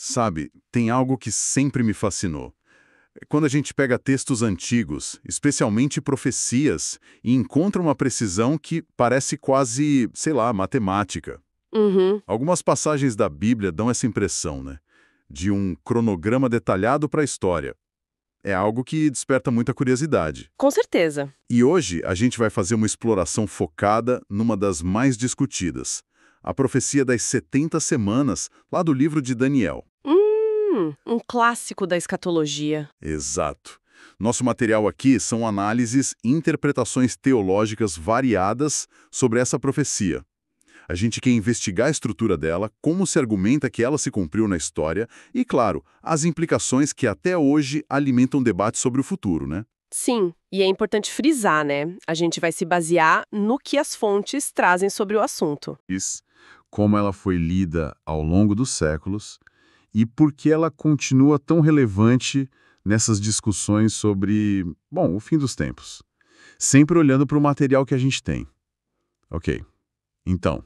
Sabe, tem algo que sempre me fascinou. Quando a gente pega textos antigos, especialmente profecias, e encontra uma precisão que parece quase, sei lá, matemática. Uhum, Algumas passagens da Bíblia dão essa impressão, né? De um cronograma detalhado para a história. É algo que desperta muita curiosidade. com certeza. E hoje a gente vai fazer uma exploração focada numa das mais discutidas, a profecia das 70 semanas, lá do livro de Daniel. Um clássico da escatologia. Exato. Nosso material aqui são análises e interpretações teológicas variadas sobre essa profecia. A gente quer investigar a estrutura dela, como se argumenta que ela se cumpriu na história e, claro, as implicações que até hoje alimentam debate sobre o futuro, né? Sim, e é importante frisar, né? A gente vai se basear no que as fontes trazem sobre o assunto. Como ela foi lida ao longo dos séculos e por que ela continua tão relevante nessas discussões sobre, bom, o fim dos tempos. Sempre olhando para o material que a gente tem. Ok, então,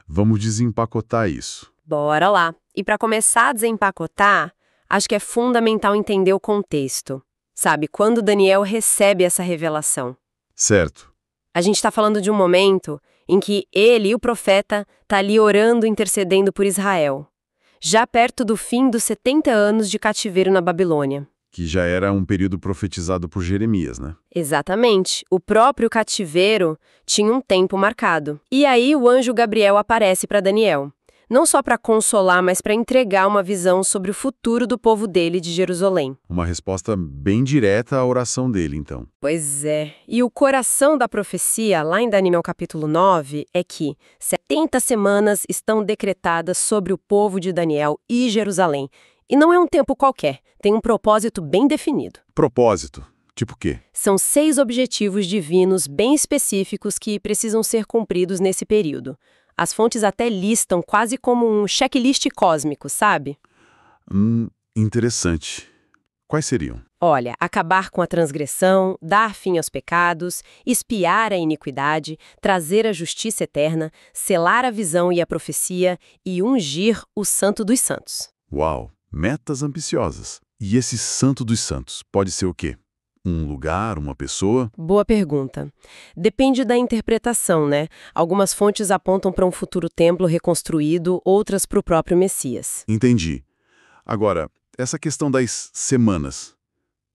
vamos desempacotar isso. Bora lá. E para começar a desempacotar, acho que é fundamental entender o contexto. Sabe, quando Daniel recebe essa revelação? Certo. A gente está falando de um momento em que ele, o profeta, está ali orando, intercedendo por Israel, já perto do fim dos 70 anos de cativeiro na Babilônia. Que já era um período profetizado por Jeremias, né? Exatamente. O próprio cativeiro tinha um tempo marcado. E aí o anjo Gabriel aparece para Daniel. Não só para consolar, mas para entregar uma visão sobre o futuro do povo dele de Jerusalém. Uma resposta bem direta à oração dele, então. Pois é. E o coração da profecia, lá em Daniel capítulo 9, é que 70 semanas estão decretadas sobre o povo de Daniel e Jerusalém. E não é um tempo qualquer, tem um propósito bem definido. Propósito. Tipo o quê? São 6 objetivos divinos bem específicos que precisam ser cumpridos nesse período. As fontes até listam quase como um checklist cósmico, sabe? Interessante. Quais seriam? Olha, acabar com a transgressão, dar fim aos pecados, espiar a iniquidade, trazer a justiça eterna, selar a visão e a profecia e ungir o Santo dos Santos. Uau! Metas ambiciosas. E esse Santo dos Santos pode ser o quê? Um lugar, uma pessoa? Boa pergunta. Depende da interpretação, né? Algumas fontes apontam para um futuro templo reconstruído, outras para o próprio Messias. Entendi. Agora, essa questão das semanas.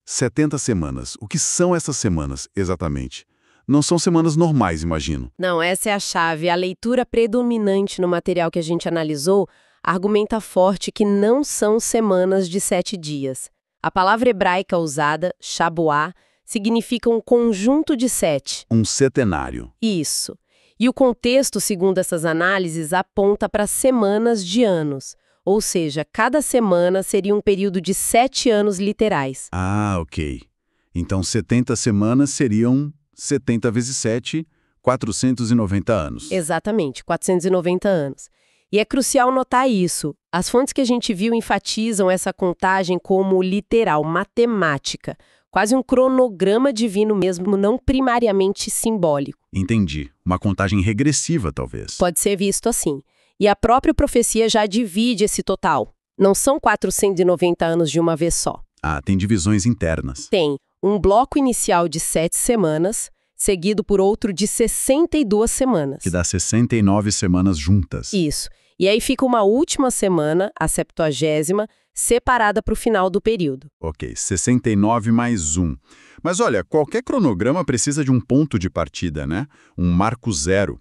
70 semanas. O que são essas semanas, exatamente? Não são semanas normais, imagino. Não, essa é a chave. A leitura predominante no material que a gente analisou argumenta forte que não são semanas de 7 dias. A palavra hebraica usada, shabuá, significa um conjunto de 7. Um setenário. Isso. E o contexto, segundo essas análises, aponta para semanas de anos. Ou seja, cada semana seria um período de 7 anos literais. Ah, ok. Então 70 semanas seriam 70 vezes 7, 490 anos. Exatamente, 490 anos. E é crucial notar isso. As fontes que a gente viu enfatizam essa contagem como literal, matemática, quase um cronograma divino mesmo, não primariamente simbólico. Entendi. Uma contagem regressiva, talvez. Pode ser visto assim. E a própria profecia já divide esse total. Não são 490 anos de uma vez só. Ah, tem divisões internas. Tem um bloco inicial de 7 semanas, seguido por outro de 62 semanas. Que dá 69 semanas juntas. Isso. E aí fica uma última semana, a 70ª, separada para o final do período. Ok, 69 mais 1. Mas olha, qualquer cronograma precisa de um ponto de partida, né? Um marco zero.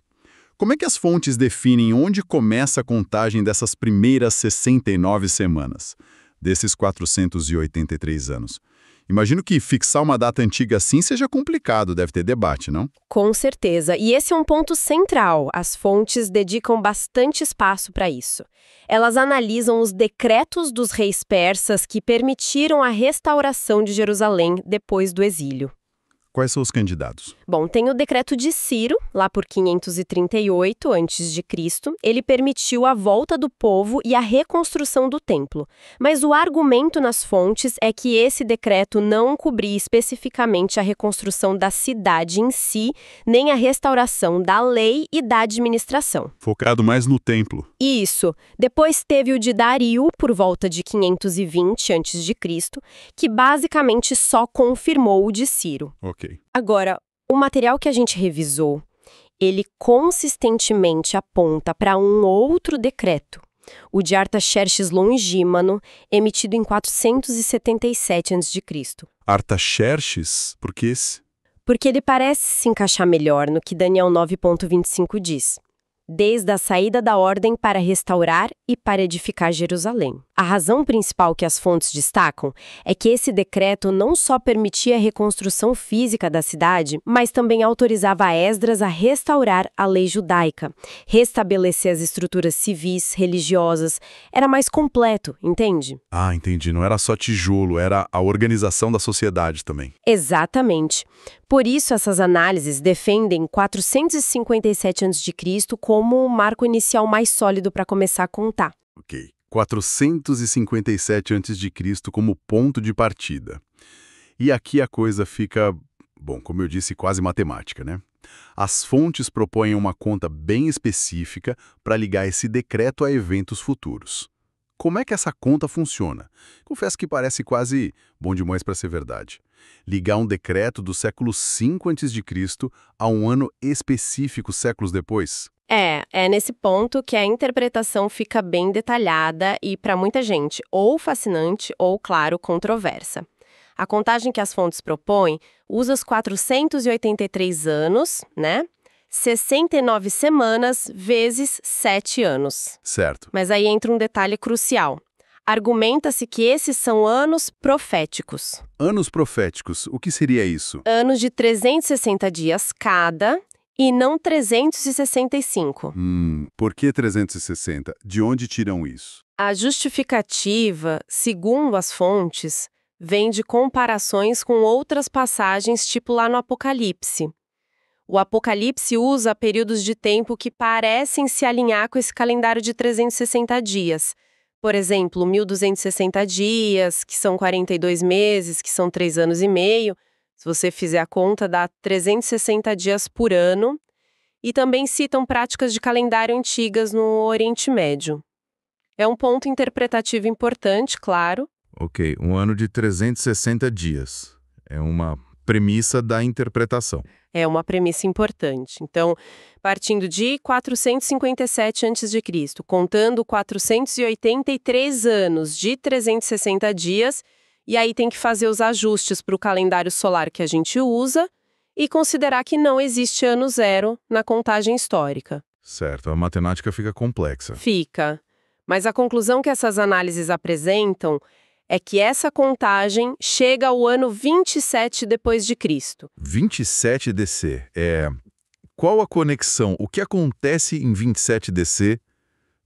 Como é que as fontes definem onde começa a contagem dessas primeiras 69 semanas? Desses 483 anos? Imagino que fixar uma data antiga assim seja complicado, deve ter debate, não? Com certeza. E esse é um ponto central. As fontes dedicam bastante espaço para isso. Elas analisam os decretos dos reis persas que permitiram a restauração de Jerusalém depois do exílio. Quais são os candidatos? Bom, tem o decreto de Ciro, lá por 538 a.C. Ele permitiu a volta do povo e a reconstrução do templo. Mas o argumento nas fontes é que esse decreto não cobria especificamente a reconstrução da cidade em si, nem a restauração da lei e da administração. Focado mais no templo. Isso. Depois teve o de Dario, por volta de 520 a.C., que basicamente só confirmou o de Ciro. Ok. Agora, o material que a gente revisou, ele consistentemente aponta para um outro decreto, o de Artaxerxes Longímano, emitido em 477 a.C. Artaxerxes? Por que esse? Porque ele parece se encaixar melhor no que Daniel 9.25 diz. Desde a saída da ordem para restaurar e para edificar Jerusalém. A razão principal que as fontes destacam é que esse decreto não só permitia a reconstrução física da cidade, mas também autorizava Esdras a restaurar a lei judaica, restabelecer as estruturas civis, religiosas. Era mais completo, entende? Ah, entendi. Não era só tijolo, era a organização da sociedade também. Exatamente. Por isso, essas análises defendem 457 a.C. como o marco inicial mais sólido para começar a contar. Ok. 457 a.C. como ponto de partida. E aqui a coisa fica, bom, como eu disse, quase matemática, né? As fontes propõem uma conta bem específica para ligar esse decreto a eventos futuros. Como é que essa conta funciona? Confesso que parece quase bom demais para ser verdade. Ligar um decreto do século V a.C. a um ano específico séculos depois? É nesse ponto que a interpretação fica bem detalhada e, para muita gente, ou fascinante ou, claro, controversa. A contagem que as fontes propõem usa os 483 anos, né? 69 semanas vezes 7 anos. Certo. Mas aí entra um detalhe crucial. Argumenta-se que esses são anos proféticos. Anos proféticos, o que seria isso? Anos de 360 dias cada e não 365. Por que 360? De onde tiram isso? A justificativa, segundo as fontes, vem de comparações com outras passagens, tipo lá no Apocalipse. O Apocalipse usa períodos de tempo que parecem se alinhar com esse calendário de 360 dias. Por exemplo, 1260 dias, que são 42 meses, que são 3 anos e meio. Se você fizer a conta, dá 360 dias por ano. E também citam práticas de calendário antigas no Oriente Médio. É um ponto interpretativo importante, claro. Ok, um ano de 360 dias. É uma premissa da interpretação. É uma premissa importante. Então, partindo de 457 a.C., contando 483 anos de 360 dias, e aí tem que fazer os ajustes para o calendário solar que a gente usa e considerar que não existe ano zero na contagem histórica. Certo, a matemática fica complexa. Fica. Mas a conclusão que essas análises apresentam é que essa contagem chega ao ano 27 depois de Cristo. 27 DC. Qual a conexão? O que acontece em 27 DC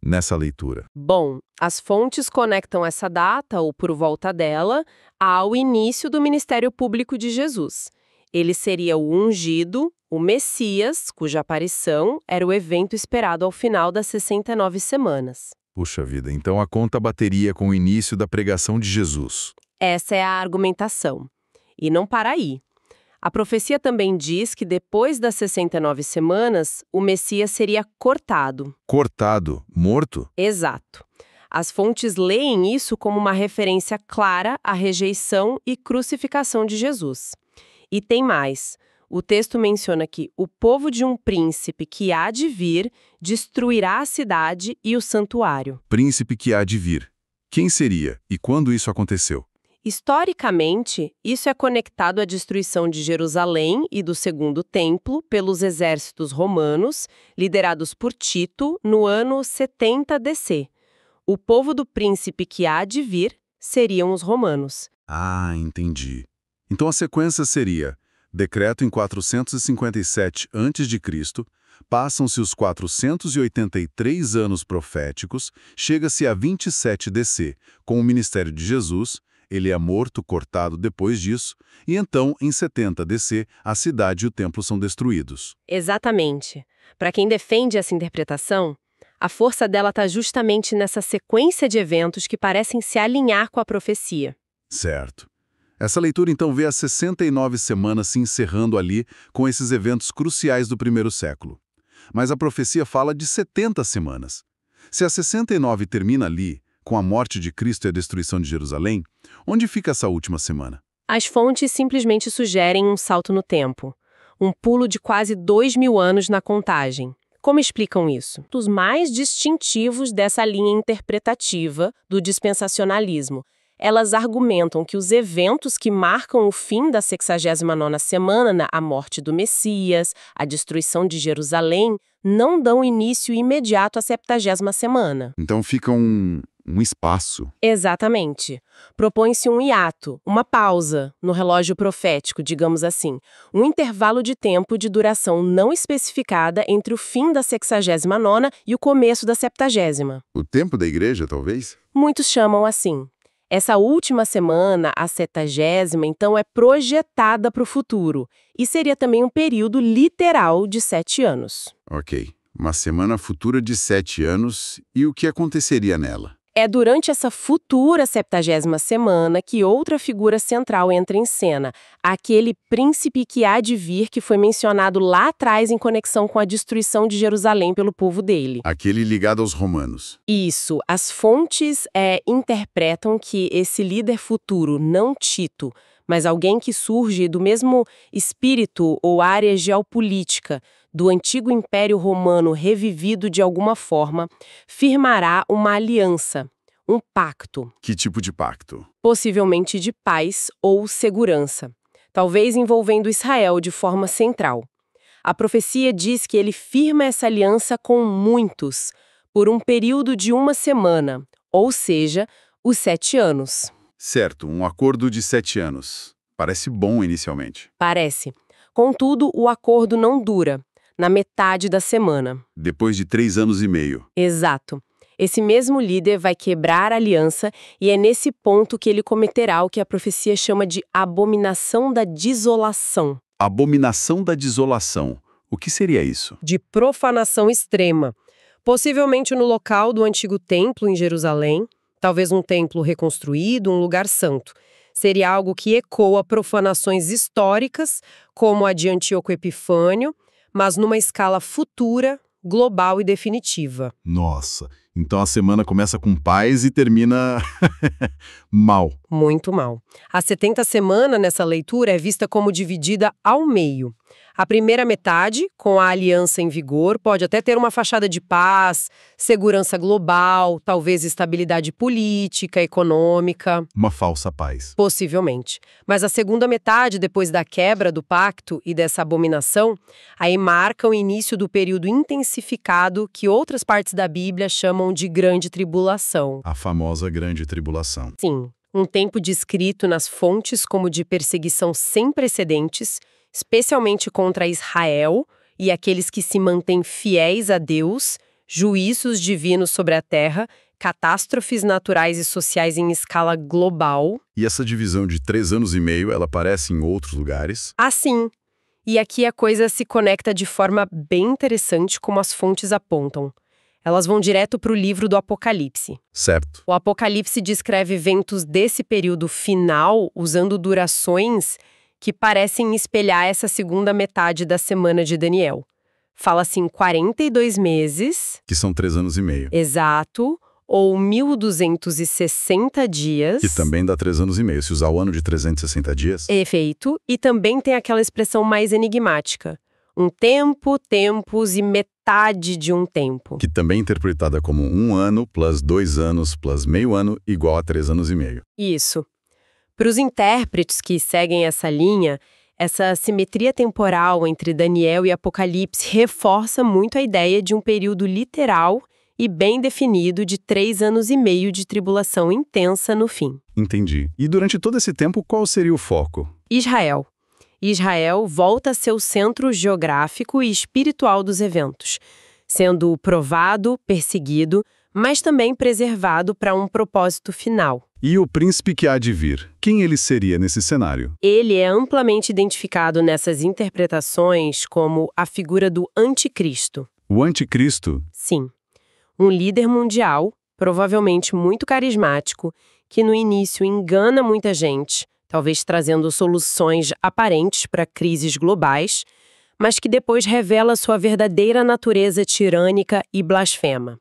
nessa leitura? Bom, as fontes conectam essa data, ou por volta dela, ao início do ministério público de Jesus. Ele seria o ungido, o Messias, cuja aparição era o evento esperado ao final das 69 semanas. Puxa vida, então a conta bateria com o início da pregação de Jesus. Essa é a argumentação. E não para aí. A profecia também diz que depois das 69 semanas, o Messias seria cortado. Cortado? Morto? Exato. As fontes leem isso como uma referência clara à rejeição e crucificação de Jesus. E tem mais. O texto menciona que o povo de um príncipe que há de vir destruirá a cidade e o santuário. Príncipe que há de vir. Quem seria e quando isso aconteceu? Historicamente, isso é conectado à destruição de Jerusalém e do Segundo Templo pelos exércitos romanos, liderados por Tito, no ano 70 DC. O povo do príncipe que há de vir seriam os romanos. Ah, entendi. Então a sequência seria: decreto em 457 a.C., passam-se os 483 anos proféticos, chega-se a 27 DC, com o ministério de Jesus, ele é morto, cortado depois disso, e então, em 70 DC, a cidade e o templo são destruídos. Exatamente. Para quem defende essa interpretação, a força dela está justamente nessa sequência de eventos que parecem se alinhar com a profecia. Certo. Essa leitura então vê as 69 semanas se encerrando ali com esses eventos cruciais do primeiro século. Mas a profecia fala de 70 semanas. Se a 69 termina ali, com a morte de Cristo e a destruição de Jerusalém, onde fica essa última semana? As fontes simplesmente sugerem um salto no tempo, um pulo de quase 2000 anos na contagem. Como explicam isso? Dos mais distintivos dessa linha interpretativa do dispensacionalismo. Elas argumentam que os eventos que marcam o fim da 69ª semana, a morte do Messias, a destruição de Jerusalém, não dão início imediato à 70ª semana. Então fica um espaço. Exatamente. Propõe-se um hiato, uma pausa, no relógio profético, digamos assim. Um intervalo de tempo de duração não especificada entre o fim da 69ª e o começo da 70ª. O tempo da igreja, talvez? Muitos chamam assim. Essa última semana, a 70ª, então, é projetada para o futuro. E seria também um período literal de 7 anos. Ok. Uma semana futura de 7 anos, e o que aconteceria nela? É durante essa futura 70ª semana que outra figura central entra em cena, aquele príncipe que há de vir que foi mencionado lá atrás em conexão com a destruição de Jerusalém pelo povo dele. Aquele ligado aos romanos. Isso, as fontes interpretam que esse líder futuro, não Tito, mas alguém que surge do mesmo espírito ou área geopolítica do antigo Império Romano revivido de alguma forma, firmará uma aliança, um pacto. Que tipo de pacto? Possivelmente de paz ou segurança, talvez envolvendo Israel de forma central. A profecia diz que ele firma essa aliança com muitos, por um período de 1 semana, ou seja, os 7 anos. Certo, um acordo de 7 anos. Parece bom inicialmente. Parece. Contudo, o acordo não dura. Na metade da semana. Depois de 3 anos e meio. Exato. Esse mesmo líder vai quebrar a aliança e é nesse ponto que ele cometerá o que a profecia chama de abominação da desolação. Abominação da desolação. O que seria isso? De profanação extrema. Possivelmente no local do antigo templo em Jerusalém, talvez um templo reconstruído, um lugar santo. Seria algo que ecoa profanações históricas, como a de Antíoco Epifânio, mas numa escala futura, global e definitiva. Nossa, então a semana começa com paz e termina mal. Muito mal. A 70ª semana nessa leitura é vista como dividida ao meio. A primeira metade, com a aliança em vigor, pode até ter uma fachada de paz, segurança global, talvez estabilidade política, econômica. Uma falsa paz. Possivelmente. Mas a segunda metade, depois da quebra do pacto e dessa abominação, aí marca o início do período intensificado que outras partes da Bíblia chamam de Grande Tribulação. A famosa Grande Tribulação. Sim, um tempo descrito nas fontes como de perseguição sem precedentes, especialmente contra Israel e aqueles que se mantêm fiéis a Deus, juízos divinos sobre a terra, catástrofes naturais e sociais em escala global. E essa divisão de 3 anos e meio, ela aparece em outros lugares? Assim. E aqui a coisa se conecta de forma bem interessante como as fontes apontam. Elas vão direto para o livro do Apocalipse. Certo. O Apocalipse descreve eventos desse período final usando durações que parecem espelhar essa segunda metade da semana de Daniel. Fala-se em 42 meses... Que são 3 anos e meio. Exato, ou 1.260 dias... Que também dá 3 anos e meio, se usar o ano de 360 dias. Efeito, e também tem aquela expressão mais enigmática. Um tempo, tempos e metade de um tempo. Que também é interpretada como 1 ano plus 2 anos plus meio ano igual a 3 anos e meio. Isso. Para os intérpretes que seguem essa linha, essa simetria temporal entre Daniel e Apocalipse reforça muito a ideia de um período literal e bem definido de 3 anos e meio de tribulação intensa no fim. Entendi. E durante todo esse tempo, qual seria o foco? Israel. Israel volta a ser o centro geográfico e espiritual dos eventos, sendo provado, perseguido, mas também preservado para um propósito final. E o príncipe que há de vir, quem ele seria nesse cenário? Ele é amplamente identificado nessas interpretações como a figura do anticristo. O anticristo? Sim, um líder mundial, provavelmente muito carismático, que no início engana muita gente, talvez trazendo soluções aparentes para crises globais, mas que depois revela sua verdadeira natureza tirânica e blasfema.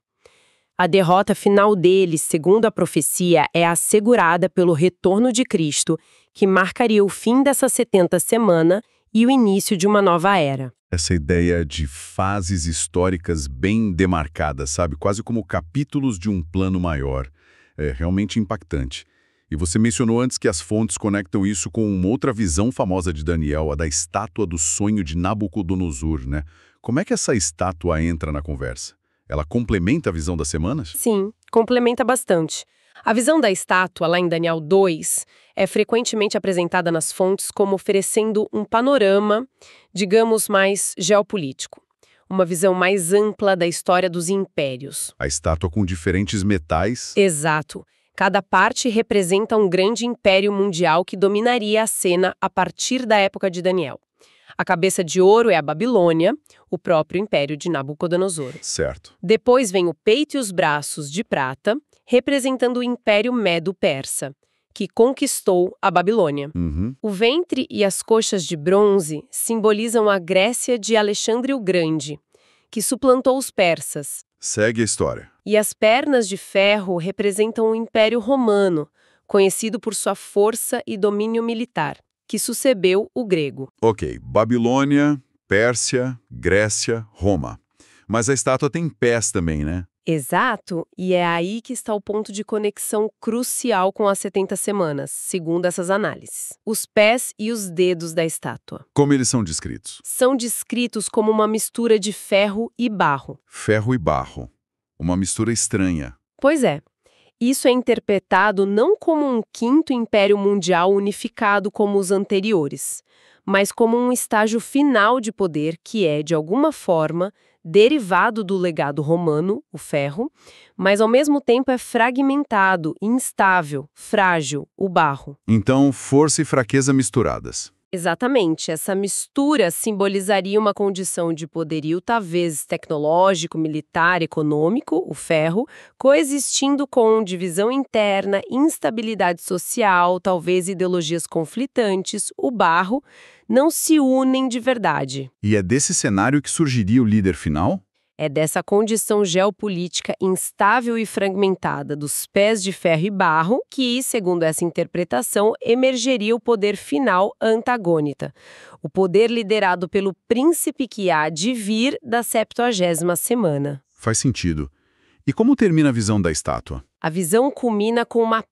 A derrota final dele, segundo a profecia, é assegurada pelo retorno de Cristo, que marcaria o fim dessa 70 semana e o início de uma nova era. Essa ideia de fases históricas bem demarcadas, sabe? Quase como capítulos de um plano maior. É realmente impactante. E você mencionou antes que as fontes conectam isso com uma outra visão famosa de Daniel, a da estátua do sonho de Nabucodonosor, né? Como é que essa estátua entra na conversa? Ela complementa a visão das semanas? Sim, complementa bastante. A visão da estátua, lá em Daniel 2, é frequentemente apresentada nas fontes como oferecendo um panorama, digamos, mais geopolítico. Uma visão mais ampla da história dos impérios. A estátua com diferentes metais. Exato. Cada parte representa um grande império mundial que dominaria a cena a partir da época de Daniel. A cabeça de ouro é a Babilônia, o próprio império de Nabucodonosor. Certo. Depois vem o peito e os braços de prata, representando o Império Medo-Persa, que conquistou a Babilônia. O ventre e as coxas de bronze simbolizam a Grécia de Alexandre o Grande, que suplantou os persas. Segue a história. E as pernas de ferro representam o Império Romano, conhecido por sua força e domínio militar, que sucedeu o grego. Ok, Babilônia, Pérsia, Grécia, Roma. Mas a estátua tem pés também, né? Exato, e é aí que está o ponto de conexão crucial com as 70 semanas, segundo essas análises. Os pés e os dedos da estátua. Como eles são descritos? São descritos como uma mistura de ferro e barro. Ferro e barro. Uma mistura estranha. Pois é. Isso é interpretado não como um quinto império mundial unificado como os anteriores, mas como um estágio final de poder que é, de alguma forma, derivado do legado romano, o ferro, mas ao mesmo tempo é fragmentado, instável, frágil, o barro. Então, força e fraqueza misturadas. Exatamente, essa mistura simbolizaria uma condição de poderio talvez tecnológico, militar, econômico, o ferro, coexistindo com divisão interna, instabilidade social, talvez ideologias conflitantes, o barro, não se unem de verdade. E é desse cenário que surgiria o líder final? É dessa condição geopolítica instável e fragmentada dos pés de ferro e barro que, segundo essa interpretação, emergeria o poder final antagônita. O poder liderado pelo príncipe que há de vir da 70ª semana. Faz sentido. E como termina a visão da estátua? A visão culmina com uma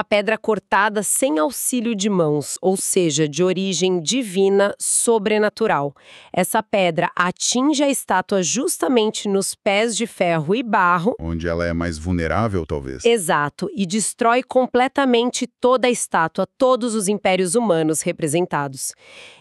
pedra cortada sem auxílio de mãos, ou seja, de origem divina, sobrenatural. Essa pedra atinge a estátua justamente nos pés de ferro e barro. Onde ela é mais vulnerável, talvez. Exato, e destrói completamente toda a estátua, todos os impérios humanos representados.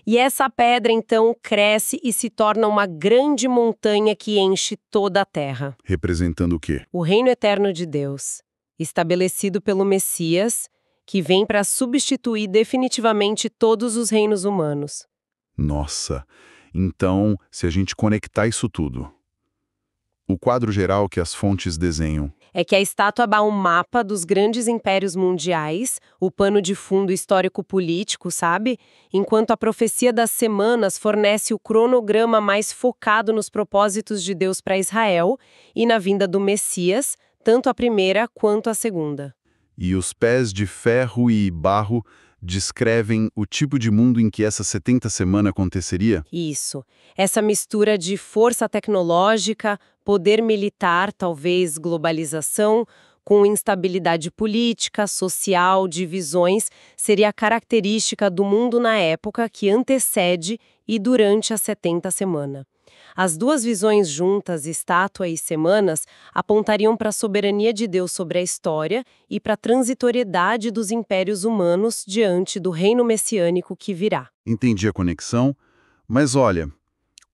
E essa pedra, então, cresce e se torna uma grande montanha que enche toda a terra. Representando o quê? O reino eterno de Deus, estabelecido pelo Messias, que vem para substituir definitivamente todos os reinos humanos. Nossa, então, se a gente conectar isso tudo, o quadro geral que as fontes desenham é que a estátua dá um mapa dos grandes impérios mundiais, o pano de fundo histórico-político, sabe? Enquanto a profecia das semanas fornece o cronograma mais focado nos propósitos de Deus para Israel e na vinda do Messias, tanto a primeira quanto a segunda. E os pés de ferro e barro descrevem o tipo de mundo em que essa 70 semana aconteceria? Isso. Essa mistura de força tecnológica, poder militar, talvez globalização, com instabilidade política, social, divisões, seria a característica do mundo na época que antecede e durante a 70 semana. As duas visões juntas, estátua e semanas, apontariam para a soberania de Deus sobre a história e para a transitoriedade dos impérios humanos diante do reino messiânico que virá. Entendi a conexão, mas olha,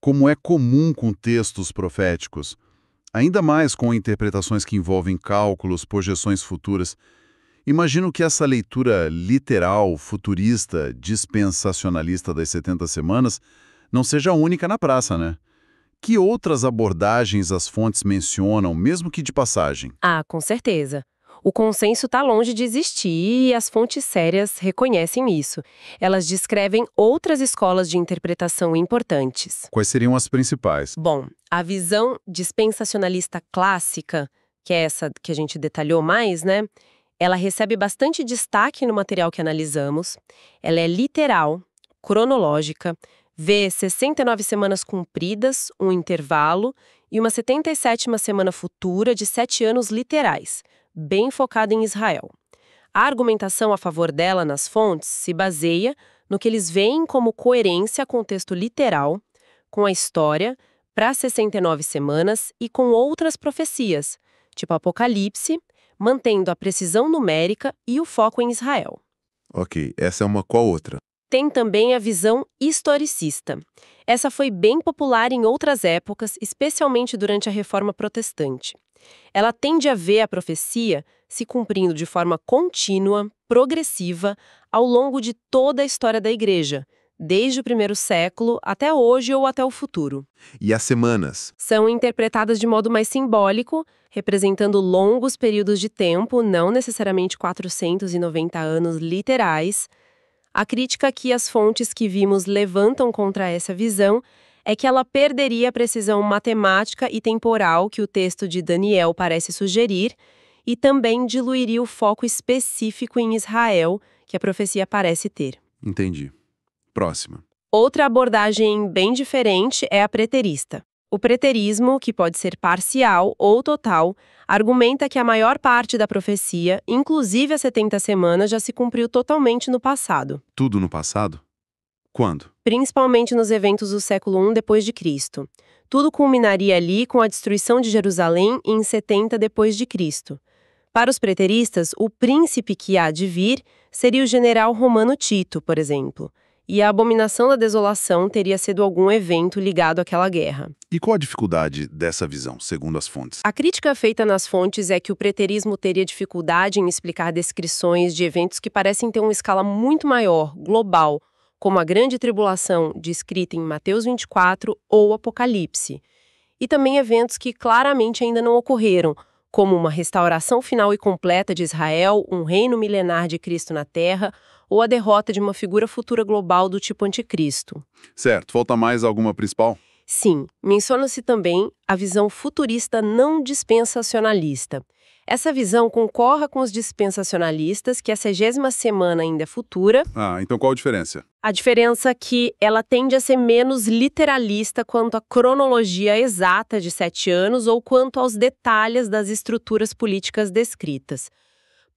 como é comum com textos proféticos, ainda mais com interpretações que envolvem cálculos, projeções futuras, Imagino que essa leitura literal, futurista, dispensacionalista das 70 semanas não seja única na praça, né? Que outras abordagens as fontes mencionam, mesmo que de passagem? Ah, com certeza. O consenso está longe de existir e as fontes sérias reconhecem isso. Elas descrevem outras escolas de interpretação importantes. Quais seriam as principais? Bom, a visão dispensacionalista clássica, que é essa que a gente detalhou mais, né? Ela recebe bastante destaque no material que analisamos. Ela é literal, cronológica, vê 69 semanas cumpridas, um intervalo, e uma 77ª semana futura de 7 anos literais, bem focada em Israel. A argumentação a favor dela nas fontes se baseia no que eles veem como coerência com o texto literal, com a história, para 69 semanas e com outras profecias, tipo Apocalipse, mantendo a precisão numérica e o foco em Israel. Ok, essa é uma qual outra? Tem também a visão historicista. Essa foi bem popular em outras épocas, especialmente durante a Reforma Protestante. Ela tende a ver a profecia se cumprindo de forma contínua, progressiva, ao longo de toda a história da Igreja, desde o primeiro século até hoje ou até o futuro. E as semanas? São interpretadas de modo mais simbólico, representando longos períodos de tempo, não necessariamente 490 anos literais. A crítica que as fontes que vimos levantam contra essa visão é que ela perderia a precisão matemática e temporal que o texto de Daniel parece sugerir e também diluiria o foco específico em Israel que a profecia parece ter. Entendi. Próxima. Outra abordagem bem diferente é a preterista. O preterismo, que pode ser parcial ou total, argumenta que a maior parte da profecia, inclusive as 70 semanas, já se cumpriu totalmente no passado, Tudo no passado? Quando? principalmente nos eventos do século I depois de Cristo. Tudo culminaria ali com a destruição de Jerusalém em 70 depois de Cristo. Para os preteristas, o príncipe que há de vir seria o general romano Tito, por exemplo, e a abominação da desolação teria sido algum evento ligado àquela guerra. E qual a dificuldade dessa visão, segundo as fontes? A crítica feita nas fontes é que o preterismo teria dificuldade em explicar descrições de eventos que parecem ter uma escala muito maior, global, como a Grande Tribulação, descrita em Mateus 24 ou Apocalipse. E também eventos que claramente ainda não ocorreram, como uma restauração final e completa de Israel, um reino milenar de Cristo na Terra, ou a derrota de uma figura futura global do tipo anticristo. Certo, falta mais alguma principal? Sim, menciona-se também a visão futurista não dispensacionalista. Essa visão concorre com os dispensacionalistas que a 60ª semana ainda é futura. Então qual a diferença? A diferença é que ela tende a ser menos literalista quanto à cronologia exata de 7 anos ou quanto aos detalhes das estruturas políticas descritas.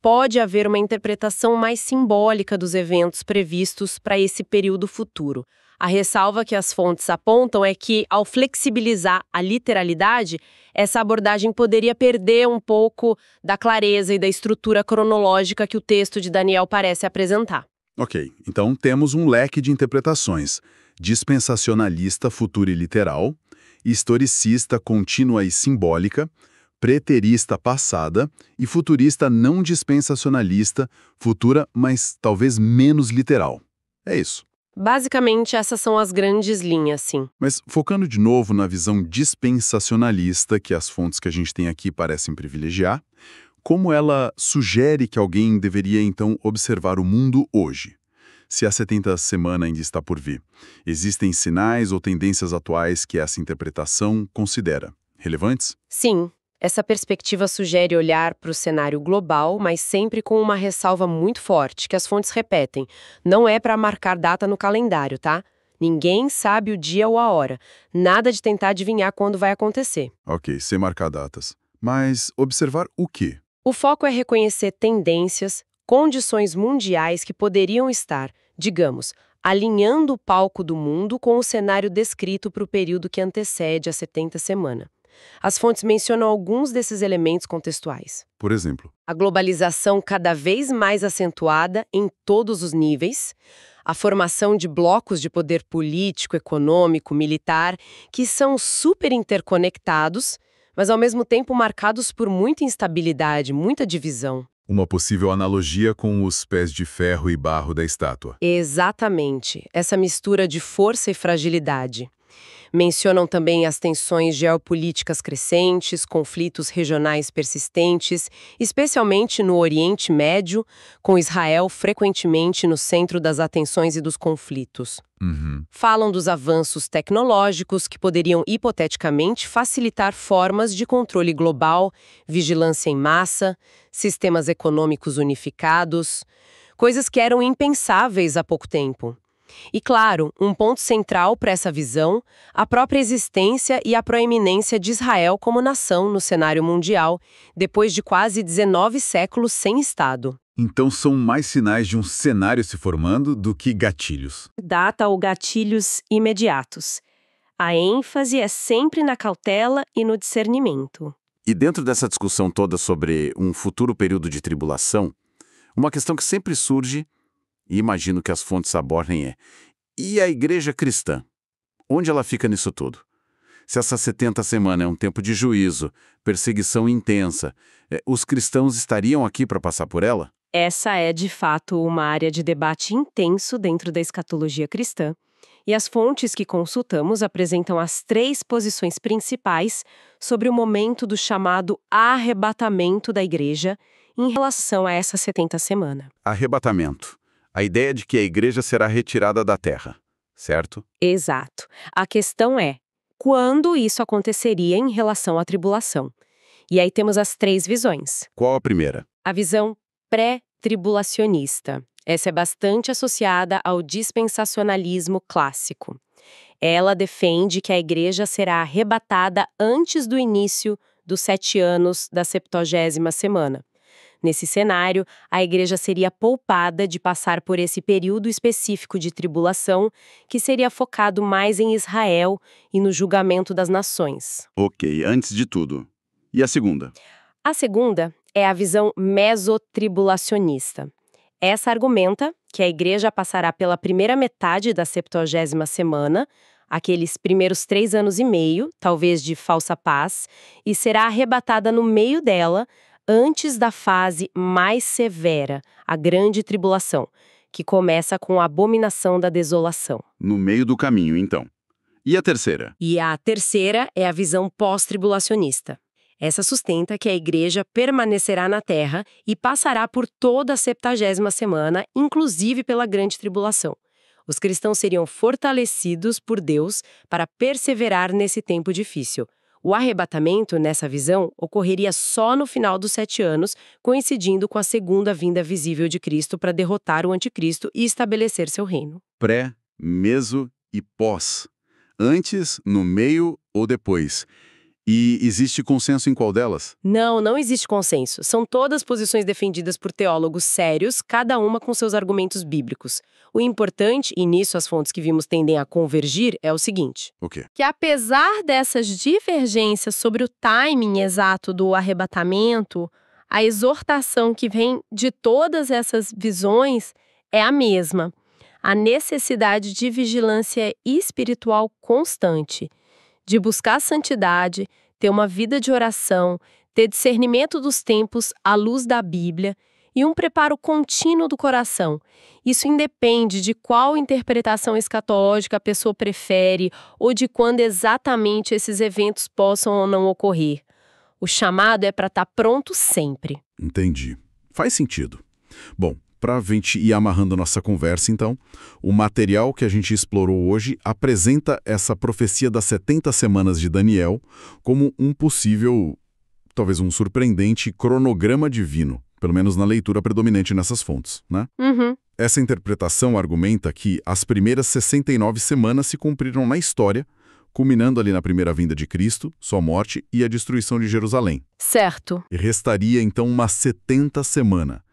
Pode haver uma interpretação mais simbólica dos eventos previstos para esse período futuro. A ressalva que as fontes apontam é que, ao flexibilizar a literalidade, essa abordagem poderia perder um pouco da clareza e da estrutura cronológica que o texto de Daniel parece apresentar. Ok, então temos um leque de interpretações: dispensacionalista, futura e literal, historicista, contínua e simbólica, preterista, passada, e futurista não dispensacionalista, futura, mas talvez menos literal. É isso. Basicamente, essas são as grandes linhas, sim. Mas focando de novo na visão dispensacionalista, que as fontes que a gente tem aqui parecem privilegiar, como ela sugere que alguém deveria, então, observar o mundo hoje? Se a 70ª semana ainda está por vir, existem sinais ou tendências atuais que essa interpretação considera relevantes? Sim, essa perspectiva sugere olhar para o cenário global, mas sempre com uma ressalva muito forte, que as fontes repetem. Não é para marcar data no calendário, tá? Ninguém sabe o dia ou a hora. Nada de tentar adivinhar quando vai acontecer. Ok, sem marcar datas. Mas observar o quê? O foco é reconhecer tendências, condições mundiais que poderiam estar, digamos, alinhando o palco do mundo com o cenário descrito para o período que antecede a 70ª semana. As fontes mencionam alguns desses elementos contextuais. Por exemplo, A globalização cada vez mais acentuada em todos os níveis, a formação de blocos de poder político, econômico, militar, que são super interconectados, mas ao mesmo tempo marcados por muita instabilidade, muita divisão. Uma possível analogia com os pés de ferro e barro da estátua. Exatamente, essa mistura de força e fragilidade. Mencionam também as tensões geopolíticas crescentes, conflitos regionais persistentes, especialmente no Oriente Médio, com Israel frequentemente no centro das atenções e dos conflitos. Falam dos avanços tecnológicos que poderiam hipoteticamente facilitar formas de controle global, vigilância em massa, sistemas econômicos unificados, coisas que eram impensáveis há pouco tempo. E claro, um ponto central para essa visão, a própria existência e a proeminência de Israel como nação no cenário mundial, depois de quase 19 séculos sem Estado. Então são mais sinais de um cenário se formando do que gatilhos. Data ou gatilhos imediatos. A ênfase é sempre na cautela e no discernimento. E dentro dessa discussão toda sobre um futuro período de tribulação, uma questão que sempre surge, e imagino que as fontes abordem e a igreja cristã? Onde ela fica nisso tudo? Se essa 70 semanas é um tempo de juízo, perseguição intensa, os cristãos estariam aqui para passar por ela? Essa é, de fato, uma área de debate intenso dentro da escatologia cristã, e as fontes que consultamos apresentam as 3 posições principais sobre o momento do chamado arrebatamento da igreja em relação a essa 70 semanas. Arrebatamento. A ideia de que a igreja será retirada da terra, certo? Exato. A questão é, quando isso aconteceria em relação à tribulação? E aí temos as 3 visões. Qual a primeira? A visão pré-tribulacionista. Essa é bastante associada ao dispensacionalismo clássico. Ela defende que a igreja será arrebatada antes do início dos 7 anos da 70ª semana. Nesse cenário, a igreja seria poupada de passar por esse período específico de tribulação, que seria focado mais em Israel e no julgamento das nações. Ok, antes de tudo. E a segunda? A segunda é a visão mesotribulacionista. Essa argumenta que a igreja passará pela primeira metade da 70ª semana, aqueles primeiros 3 anos e meio, talvez de falsa paz, e será arrebatada no meio dela, antes da fase mais severa, a grande tribulação, que começa com a abominação da desolação. No meio do caminho, então. E a terceira? E a terceira é a visão pós-tribulacionista. Essa sustenta que a igreja permanecerá na terra e passará por toda a 70ª semana, inclusive pela grande tribulação. Os cristãos seriam fortalecidos por Deus para perseverar nesse tempo difícil. O arrebatamento, nessa visão, ocorreria só no final dos 7 anos, coincidindo com a segunda vinda visível de Cristo para derrotar o anticristo e estabelecer seu reino. Pré, meso e pós. Antes, no meio ou depois. E existe consenso em qual delas? Não existe consenso. São todas posições defendidas por teólogos sérios, cada uma com seus argumentos bíblicos. O importante, e nisso as fontes que vimos tendem a convergir, é o seguinte. O quê? Que apesar dessas divergências sobre o timing exato do arrebatamento, a exortação que vem de todas essas visões é a mesma. A necessidade de vigilância espiritual constante, de buscar a santidade, ter uma vida de oração, ter discernimento dos tempos à luz da Bíblia e um preparo contínuo do coração. Isso independe de qual interpretação escatológica a pessoa prefere ou de quando exatamente esses eventos possam ou não ocorrer. O chamado é para estar pronto sempre. Entendi. Faz sentido. Bom, para a gente ir amarrando nossa conversa, então, o material que a gente explorou hoje apresenta essa profecia das 70 semanas de Daniel como um possível, talvez um surpreendente cronograma divino, pelo menos na leitura predominante nessas fontes, né? Essa interpretação argumenta que as primeiras 69 semanas se cumpriram na história, culminando ali na primeira vinda de Cristo, sua morte e a destruição de Jerusalém. Certo. E restaria, então, uma 70 semana.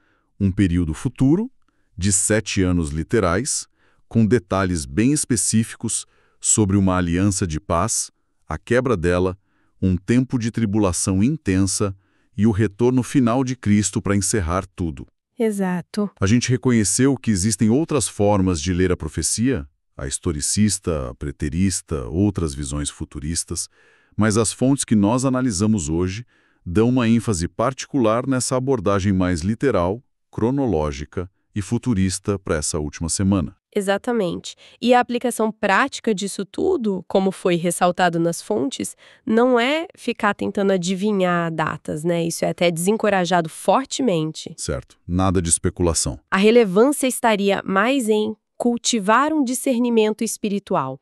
Um período futuro, de 7 anos literais, com detalhes bem específicos sobre uma aliança de paz, a quebra dela, um tempo de tribulação intensa e o retorno final de Cristo para encerrar tudo. Exato. A gente reconheceu que existem outras formas de ler a profecia, a historicista, a preterista, outras visões futuristas, mas as fontes que nós analisamos hoje dão uma ênfase particular nessa abordagem mais literal, cronológica e futurista para essa última semana. Exatamente. E a aplicação prática disso tudo, como foi ressaltado nas fontes, não é ficar tentando adivinhar datas, né? Isso é até desencorajado fortemente. Certo, nada de especulação. A relevância estaria mais em cultivar um discernimento espiritual,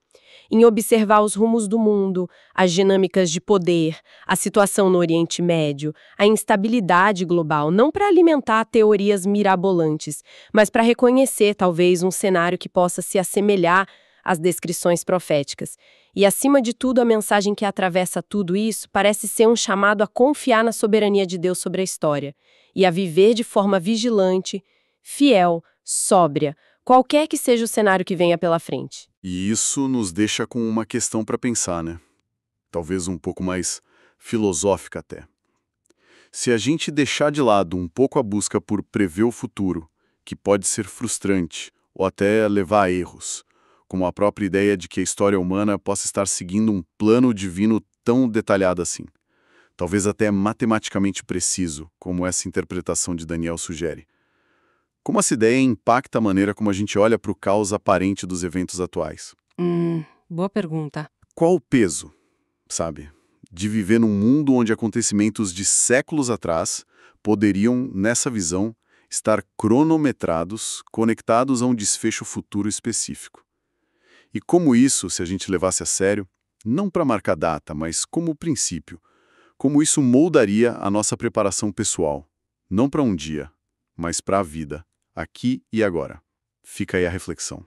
em observar os rumos do mundo, as dinâmicas de poder, a situação no Oriente Médio, a instabilidade global, não para alimentar teorias mirabolantes, mas para reconhecer, talvez, um cenário que possa se assemelhar às descrições proféticas. E, acima de tudo, a mensagem que atravessa tudo isso parece ser um chamado a confiar na soberania de Deus sobre a história e a viver de forma vigilante, fiel, sóbria, qualquer que seja o cenário que venha pela frente. E isso nos deixa com uma questão para pensar, né? Talvez um pouco mais filosófica até. Se a gente deixar de lado um pouco a busca por prever o futuro, que pode ser frustrante ou até levar a erros, como a própria ideia de que a história humana possa estar seguindo um plano divino tão detalhado assim, talvez até matematicamente preciso, como essa interpretação de Daniel sugere. Como essa ideia impacta a maneira como a gente olha para o caos aparente dos eventos atuais? Boa pergunta. Qual o peso, sabe, de viver num mundo onde acontecimentos de séculos atrás poderiam, nessa visão, estar cronometrados, conectados a um desfecho futuro específico? E como isso, se a gente levasse a sério, não para marcar data, mas como princípio, como isso moldaria a nossa preparação pessoal, não para um dia, mas para a vida, aqui e agora. Fica aí a reflexão.